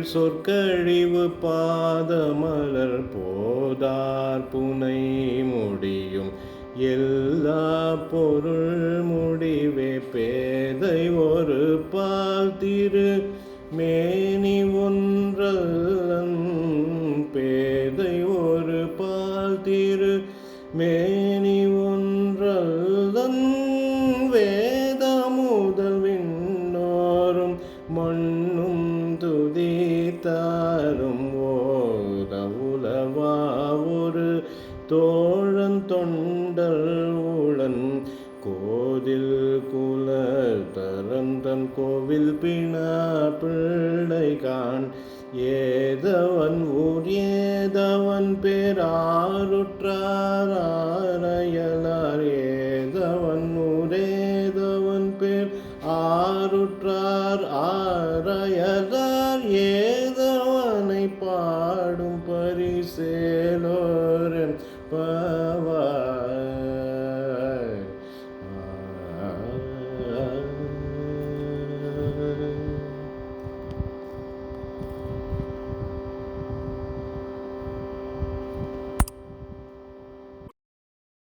சொற்கழிவு பாதமலர் போதார் புனை முடியும் எல்லா பொருள் முடிவே பேதை ஒரு பால் திரு மேனி ஒன்றல்லன் பேதை ஒரு பால் திரு மேனி ஒன்றல்லன் வேத முதல் விண்ணோரும் மண்ணும் துதித்தாரும் ஓத உலவா ஒரு தோழன் தொண்டல் உளன் கோதில் குல தரந்தன் கோவில் பிணா பிள்ளை கான் ஏதவன் ஊர் ஏதவன் பேராருற்றார் ஆரையலார் ஏதவன் ஊர் ஏதவன் பேர் ஆருற்றார் ஆரையலார் ஏதவனை பாடும் பரிசேலோரன்